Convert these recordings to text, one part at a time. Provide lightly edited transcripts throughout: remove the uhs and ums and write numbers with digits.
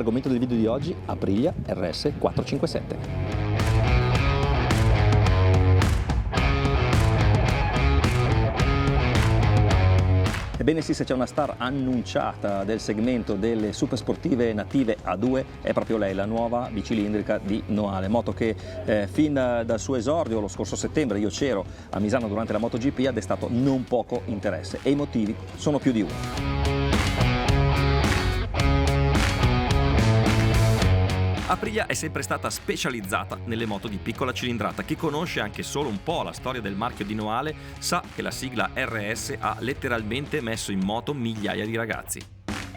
L'argomento del video di oggi: Aprilia RS 457. Ebbene sì, se c'è una star annunciata del segmento delle super sportive native A2 è proprio lei, la nuova bicilindrica di Noale, moto che fin dal suo esordio lo scorso settembre, io c'ero a Misano durante la MotoGP, ha destato non poco interesse e i motivi sono più di uno. Aprilia è sempre stata specializzata nelle moto di piccola cilindrata. Chi conosce anche solo un po' la storia del marchio di Noale sa che la sigla RS ha letteralmente messo in moto migliaia di ragazzi.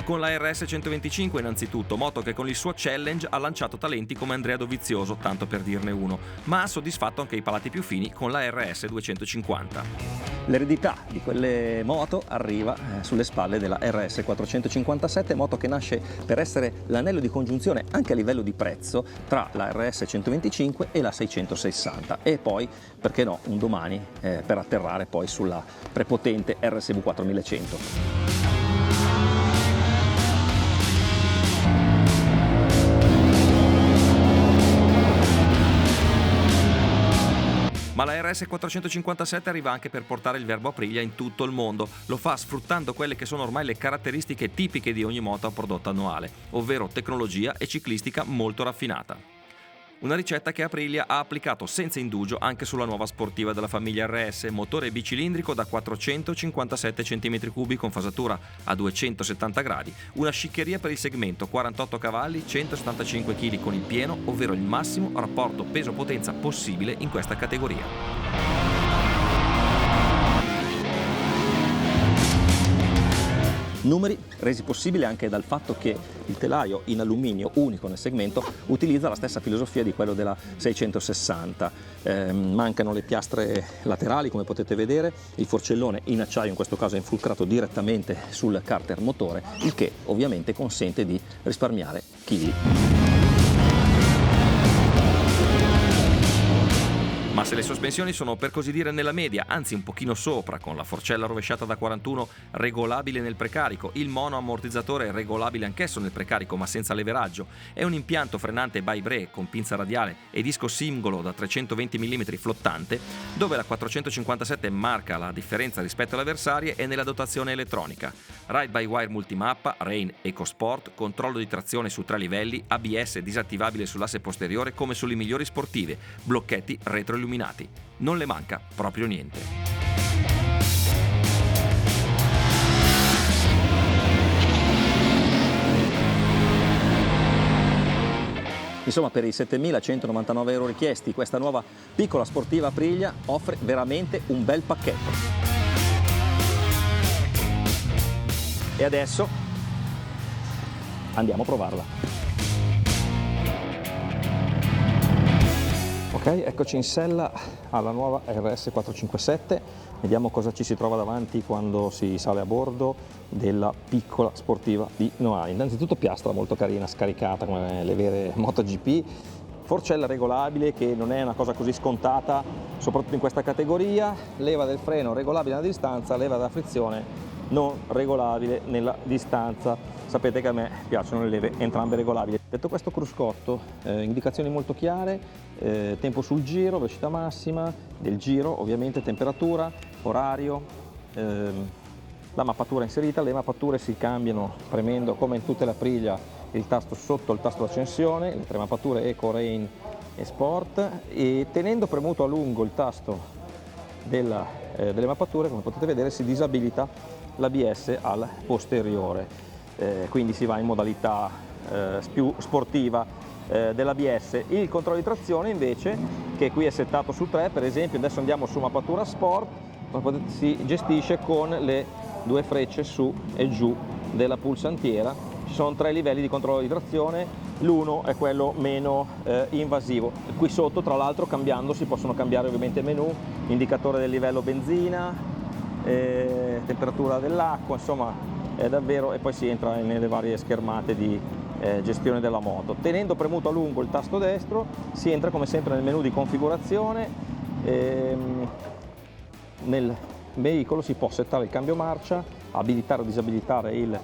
Con la RS 125 innanzitutto, moto che con il suo challenge ha lanciato talenti come Andrea Dovizioso, tanto per dirne uno, ma ha soddisfatto anche i palati più fini con la RS 250. L'eredità di quelle moto arriva sulle spalle della RS 457, moto che nasce per essere l'anello di congiunzione anche a livello di prezzo tra la RS 125 e la 660 e poi, perché no, un domani per atterrare poi sulla prepotente RSV 4100. Ma la RS 457 arriva anche per portare il verbo Aprilia in tutto il mondo. Lo fa sfruttando quelle che sono ormai le caratteristiche tipiche di ogni moto prodotta annuale, ovvero tecnologia e ciclistica molto raffinata. Una ricetta che Aprilia ha applicato senza indugio anche sulla nuova sportiva della famiglia RS, motore bicilindrico da 457 cm3 con fasatura a 270 gradi, una sciccheria per il segmento, 48 cavalli, 175 kg con il pieno, ovvero il massimo rapporto peso-potenza possibile in questa categoria. Numeri resi possibili anche dal fatto che il telaio in alluminio unico nel segmento utilizza la stessa filosofia di quello della 660. Mancano le piastre laterali, come potete vedere, il forcellone in acciaio in questo caso è infulcrato direttamente sul carter motore, il che ovviamente consente di risparmiare chili. Ma se le sospensioni sono per così dire nella media, anzi un pochino sopra, con la forcella rovesciata da 41 regolabile nel precarico, il monoammortizzatore regolabile anch'esso nel precarico ma senza leveraggio, è un impianto frenante by brake con pinza radiale e disco singolo da 320 mm flottante, dove la 457 marca la differenza rispetto alle avversarie è nella dotazione elettronica. Ride by wire multimappa, Rain EcoSport, controllo di trazione su 3 livelli, ABS disattivabile sull'asse posteriore come sulle migliori sportive, blocchetti retroilluminati. Non le manca proprio niente. Insomma, per i 7.199 euro richiesti, questa nuova piccola sportiva Aprilia offre veramente un bel pacchetto. E adesso andiamo a provarla. Ok, eccoci in sella alla nuova RS 457, vediamo cosa ci si trova davanti quando si sale a bordo della piccola sportiva di Noale. Innanzitutto piastra molto carina, scaricata come le vere MotoGP, forcella regolabile che non è una cosa così scontata, soprattutto in questa categoria, leva del freno regolabile alla distanza, leva da frizione non regolabile nella distanza. Sapete che a me piacciono le leve entrambe regolabili. Detto questo, cruscotto, indicazioni molto chiare, tempo sul giro, velocità massima del giro, ovviamente temperatura, orario, la mappatura inserita. Le mappature si cambiano premendo, come in tutte le Aprilia, il tasto sotto il tasto d'accensione, le tre mappature Eco, Rain e Sport, e tenendo premuto a lungo il tasto delle mappature, come potete vedere, si disabilita l'ABS al posteriore, quindi si va in modalità più sportiva dell'ABS. Il controllo di trazione invece, che qui è settato su 3, per esempio adesso andiamo su mappatura Sport, si gestisce con le due frecce su e giù della pulsantiera. Ci sono 3 livelli di controllo di trazione, l'uno è quello meno invasivo. Qui sotto, tra l'altro, cambiando si possono cambiare ovviamente menu, indicatore del livello benzina, temperatura dell'acqua, insomma è davvero, e poi si entra nelle varie schermate di gestione della moto. Tenendo premuto a lungo il tasto destro si entra come sempre nel menu di configurazione. Nel veicolo si può settare il cambio marcia, abilitare o disabilitare il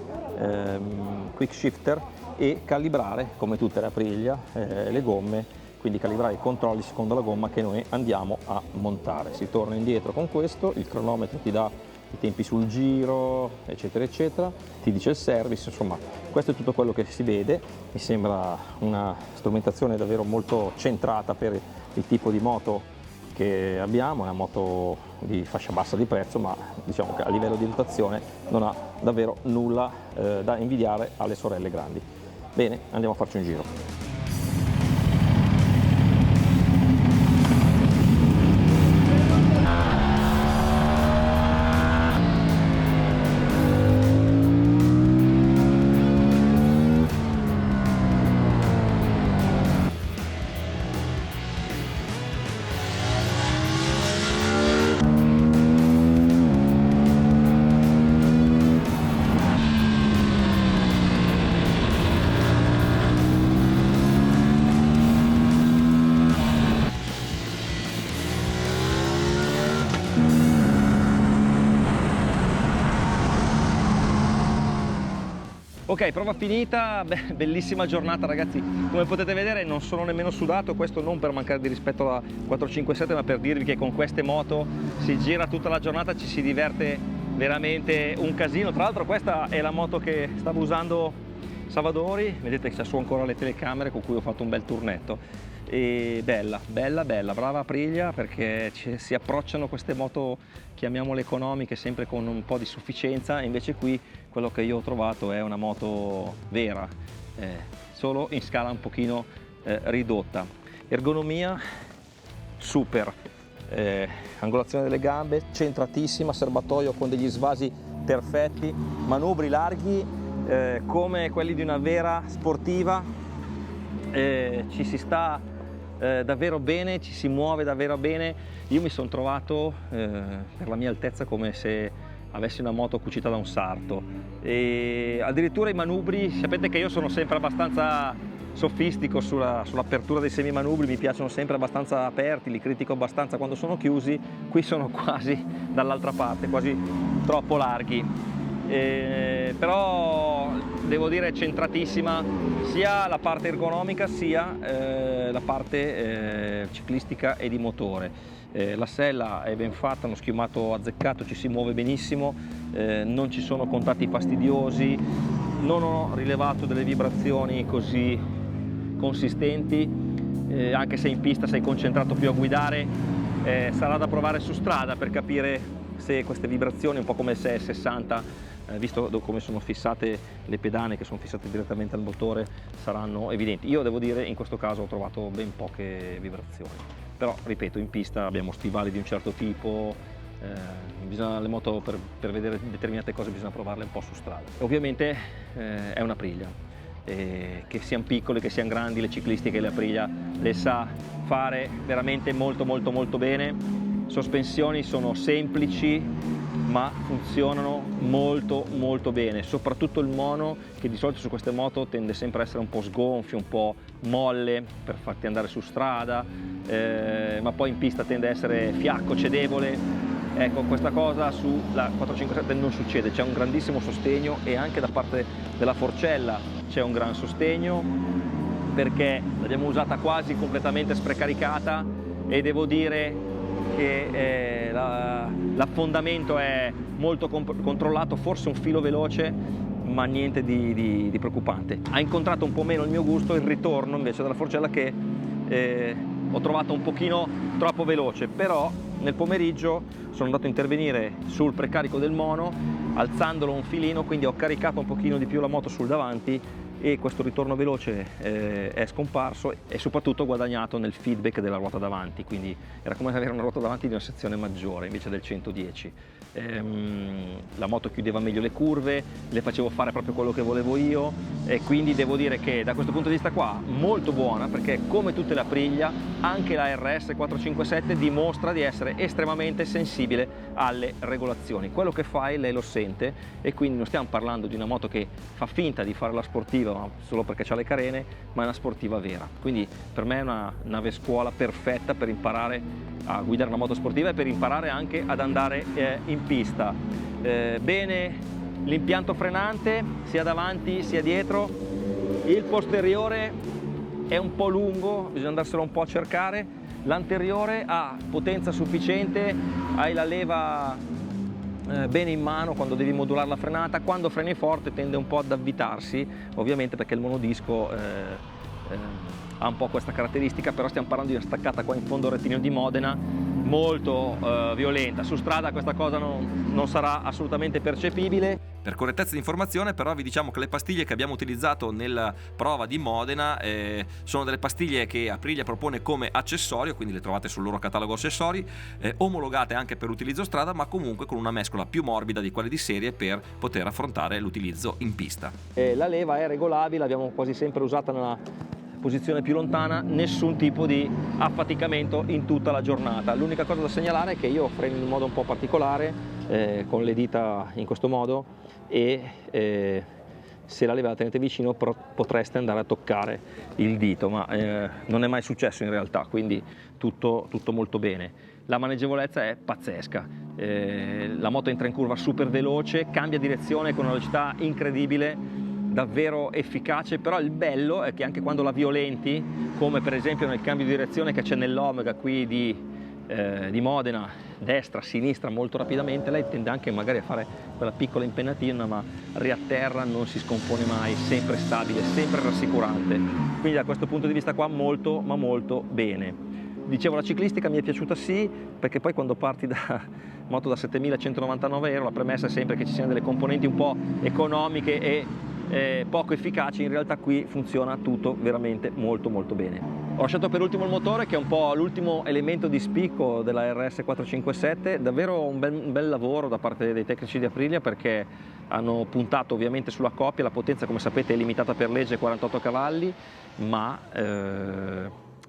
quick shifter e calibrare, come tutte le Aprilia, le gomme, quindi calibrare i controlli secondo la gomma che noi andiamo a montare. Si torna indietro con questo, il cronometro ti dà i tempi sul giro, eccetera eccetera, ti dice il service, insomma questo è tutto quello che si vede. Mi sembra una strumentazione davvero molto centrata per il tipo di moto che abbiamo, è una moto di fascia bassa di prezzo, ma diciamo che a livello di dotazione non ha davvero nulla da invidiare alle sorelle grandi. Bene, andiamo a farci un giro. Ok, prova finita. Beh, bellissima giornata ragazzi, come potete vedere non sono nemmeno sudato, questo non per mancare di rispetto alla 457 ma per dirvi che con queste moto si gira tutta la giornata, ci si diverte veramente un casino. Tra l'altro questa è la moto che stavo usando Savadori, vedete che c'ha su ancora le telecamere con cui ho fatto un bel turnetto. E bella, brava Aprilia, perché si approcciano queste moto, chiamiamole economiche, sempre con un po' di sufficienza, e invece qui quello che io ho trovato è una moto vera, solo in scala un pochino ridotta. Ergonomia super, angolazione delle gambe centratissima, serbatoio con degli svasi perfetti, manubri larghi come quelli di una vera sportiva, ci si sta davvero bene, ci si muove davvero bene. Io mi sono trovato per la mia altezza come se avessi una moto cucita da un sarto, e addirittura i manubri, sapete che io sono sempre abbastanza sofistico sull'apertura dei semimanubri, mi piacciono sempre abbastanza aperti, li critico abbastanza quando sono chiusi, qui sono quasi dall'altra parte, quasi troppo larghi. Però devo dire centratissima sia la parte ergonomica sia la parte ciclistica e di motore. La sella è ben fatta, uno schiumato azzeccato, ci si muove benissimo, non ci sono contatti fastidiosi, non ho rilevato delle vibrazioni così consistenti, anche se in pista sei concentrato più a guidare. Sarà da provare su strada per capire se queste vibrazioni, un po' come se è 60, visto come sono fissate le pedane, che sono fissate direttamente al motore, saranno evidenti. Io devo dire in questo caso ho trovato ben poche vibrazioni, però ripeto, in pista abbiamo stivali di un certo tipo, le moto per vedere determinate cose bisogna provarle un po' su strada. Ovviamente è una Aprilia, che siano piccole che siano grandi, le ciclistiche le Aprilia le sa fare veramente molto bene. Sospensioni sono semplici ma funzionano molto bene, soprattutto il mono, che di solito su queste moto tende sempre a essere un po' sgonfio, un po' molle per farti andare su strada, ma poi in pista tende a essere fiacco, cedevole. Ecco, questa cosa sulla 457 non succede, c'è un grandissimo sostegno, e anche da parte della Forcella c'è un gran sostegno, perché l'abbiamo usata quasi completamente sprecaricata, e devo dire che l'affondamento è molto controllato, forse un filo veloce ma niente di preoccupante. Ha incontrato un po' meno il mio gusto il ritorno invece della Forcella, che ho trovato un pochino troppo veloce, però nel pomeriggio sono andato a intervenire sul precarico del mono alzandolo un filino, quindi ho caricato un pochino di più la moto sul davanti, e questo ritorno veloce è scomparso, e soprattutto ho guadagnato nel feedback della ruota davanti, quindi era come avere una ruota davanti di una sezione maggiore invece del 110. La moto chiudeva meglio le curve, le facevo fare proprio quello che volevo io, e quindi devo dire che da questo punto di vista qua molto buona, perché come tutte le Aprilia anche la RS 457 dimostra di essere estremamente sensibile alle regolazioni. Quello che fai lei lo sente, e quindi non stiamo parlando di una moto che fa finta di fare la sportiva ma solo perché ha le carene, ma è una sportiva vera. Quindi per me è una nave scuola perfetta per imparare a guidare una moto sportiva e per imparare anche ad andare in pista. Bene l'impianto frenante sia davanti sia dietro, Il posteriore è un po' lungo, bisogna andarselo un po' a cercare. L'anteriore ha potenza sufficiente, hai la leva bene in mano quando devi modulare la frenata. Quando freni forte tende un po' ad avvitarsi, ovviamente perché il monodisco ha un po' questa caratteristica, però stiamo parlando di una staccata qua in fondo al rettilineo di Modena molto violenta. Su strada questa cosa non sarà assolutamente percepibile. Per correttezza di informazione però vi diciamo che le pastiglie che abbiamo utilizzato nella prova di Modena sono delle pastiglie che Aprilia propone come accessorio, quindi le trovate sul loro catalogo accessori, omologate anche per utilizzo strada, ma comunque con una mescola più morbida di quelle di serie per poter affrontare l'utilizzo in pista. La leva è regolabile, l'abbiamo quasi sempre usata nella posizione più lontana, nessun tipo di affaticamento in tutta la giornata. L'unica cosa da segnalare è che io freno in un modo un po' particolare, con le dita in questo modo, e se la leva la tenete vicino potreste andare a toccare il dito, ma non è mai successo in realtà, quindi tutto molto bene. La maneggevolezza è pazzesca, la moto entra in curva super veloce, cambia direzione con una velocità incredibile, davvero efficace. Però il bello è che anche quando la violenti, come per esempio nel cambio di direzione che c'è nell'Omega qui di Modena, destra, sinistra molto rapidamente, lei tende anche magari a fare quella piccola impennatina, ma riatterra, non si scompone mai, sempre stabile, sempre rassicurante. Quindi da questo punto di vista qua molto ma molto bene. Dicevo, la ciclistica mi è piaciuta sì, perché poi quando parti da moto da 7.199 euro la premessa è sempre che ci siano delle componenti un po' economiche e poco efficaci. In realtà qui funziona tutto veramente molto bene. Ho lasciato per ultimo il motore, che è un po' l'ultimo elemento di spicco della RS 457, davvero un bel lavoro da parte dei tecnici di Aprilia, perché hanno puntato ovviamente sulla coppia. La potenza, come sapete, è limitata per legge 48 cavalli, ma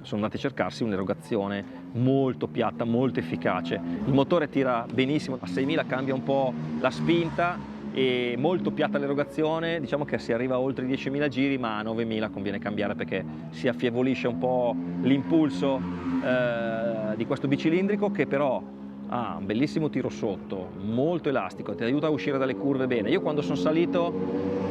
sono andati a cercarsi un'erogazione molto piatta, molto efficace. Il motore tira benissimo, a 6.000 cambia un po' la spinta, e molto piatta l'erogazione, diciamo che si arriva a oltre i 10.000 giri, ma a 9.000 conviene cambiare perché si affievolisce un po' l'impulso di questo bicilindrico, che però ha un bellissimo tiro sotto, molto elastico, ti aiuta a uscire dalle curve bene. Io quando sono salito,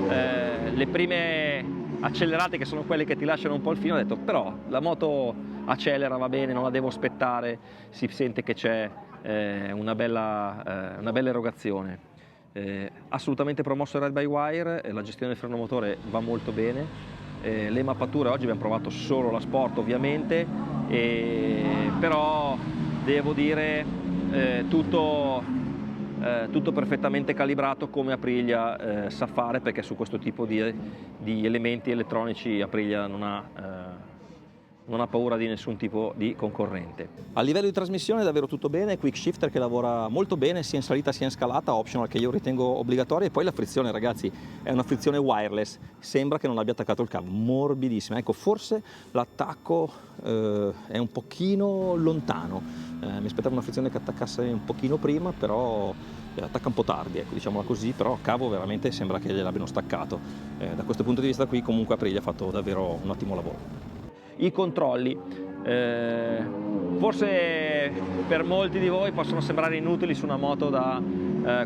le prime accelerate, che sono quelle che ti lasciano un po' il filo, ho detto però la moto accelera, va bene, non la devo aspettare, si sente che c'è una bella erogazione. Assolutamente promosso il ride by wire, la gestione del freno motore va molto bene, le mappature oggi abbiamo provato solo la Sport ovviamente, però devo dire tutto perfettamente calibrato, come Aprilia sa fare, perché su questo tipo di elementi elettronici Aprilia non ha paura di nessun tipo di concorrente. A livello di trasmissione davvero tutto bene, quick shifter che lavora molto bene sia in salita sia in scalata, optional che io ritengo obbligatoria, e poi la frizione, ragazzi, è una frizione wireless, sembra che non abbia attaccato il cavo, morbidissima. Ecco, forse l'attacco è un pochino lontano, mi aspettavo una frizione che attaccasse un pochino prima, però attacca un po' tardi, ecco, diciamola così, però il cavo veramente sembra che gliel'abbiano staccato. Da questo punto di vista qui comunque Aprilia ha fatto davvero un ottimo lavoro. I controlli, forse per molti di voi possono sembrare inutili su una moto da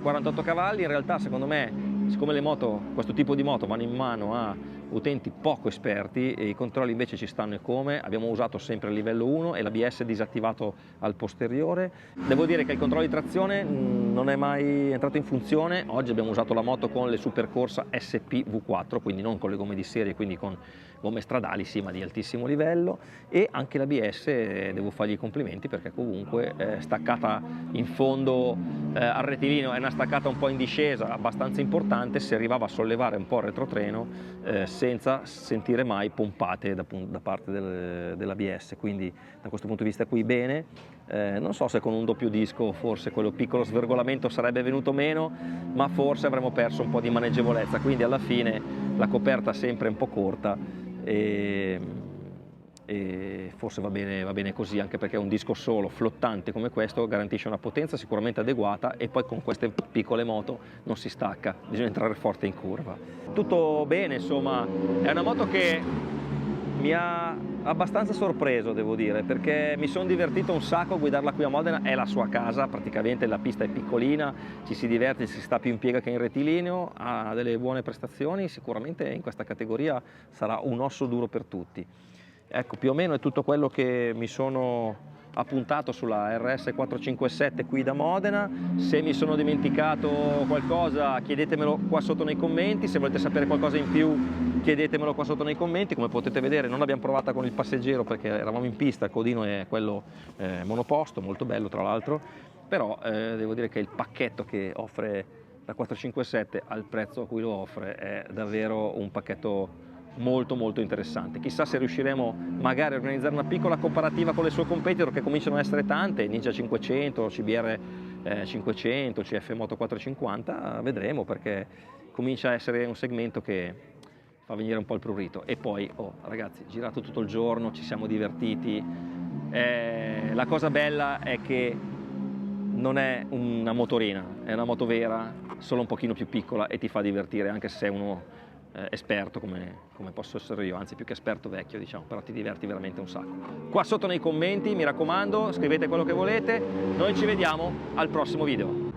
48 cavalli, in realtà secondo me, siccome le moto, questo tipo di moto, vanno in mano a utenti poco esperti, e i controlli invece ci stanno e come. Abbiamo usato sempre il livello 1 e l'ABS disattivato al posteriore. Devo dire che il controllo di trazione non è mai entrato in funzione. Oggi abbiamo usato la moto con le Supercorsa SP V4, quindi non con le gomme di serie, quindi con gomme stradali sì, ma di altissimo livello. E anche l'ABS devo fargli i complimenti, perché comunque staccata in fondo al rettilineo, è una staccata un po' in discesa abbastanza importante, si arrivava a sollevare un po' il retrotreno senza sentire mai pompate da parte dell'ABS, quindi da questo punto di vista qui bene. Non so se con un doppio disco forse quello piccolo svergolamento sarebbe venuto meno, ma forse avremmo perso un po' di maneggevolezza, quindi alla fine la coperta sempre un po' corta e forse va bene così, anche perché un disco solo flottante come questo garantisce una potenza sicuramente adeguata, e poi con queste piccole moto non si stacca, bisogna entrare forte in curva. Tutto bene, insomma, è una moto che mi ha abbastanza sorpreso, devo dire, perché mi sono divertito un sacco a guidarla qui a Modena. È la sua casa, praticamente la pista è piccolina, ci si diverte, si sta più in piega che in rettilineo, ha delle buone prestazioni, sicuramente in questa categoria sarà un osso duro per tutti. Ecco, più o meno è tutto quello che mi sono appuntato sulla RS 457 qui da Modena. Se mi sono dimenticato qualcosa chiedetemelo qua sotto nei commenti, se volete sapere qualcosa in più chiedetemelo qua sotto nei commenti. Come potete vedere non l'abbiamo provata con il passeggero perché eravamo in pista, il codino è quello monoposto, molto bello tra l'altro, però devo dire che il pacchetto che offre la 457 al prezzo a cui lo offre è davvero un pacchetto molto interessante. Chissà se riusciremo magari a organizzare una piccola comparativa con le sue competitor, che cominciano a essere tante, Ninja 500, CBR 500, CF Moto 450, vedremo, perché comincia a essere un segmento che fa venire un po' il prurito. E poi, ragazzi, girato tutto il giorno, ci siamo divertiti. La cosa bella è che non è una motorina, è una moto vera, solo un pochino più piccola, e ti fa divertire anche se sei uno esperto come posso essere io, anzi più che esperto, vecchio, diciamo, però ti diverti veramente un sacco. Qua sotto nei commenti, mi raccomando, scrivete quello che volete, noi ci vediamo al prossimo video.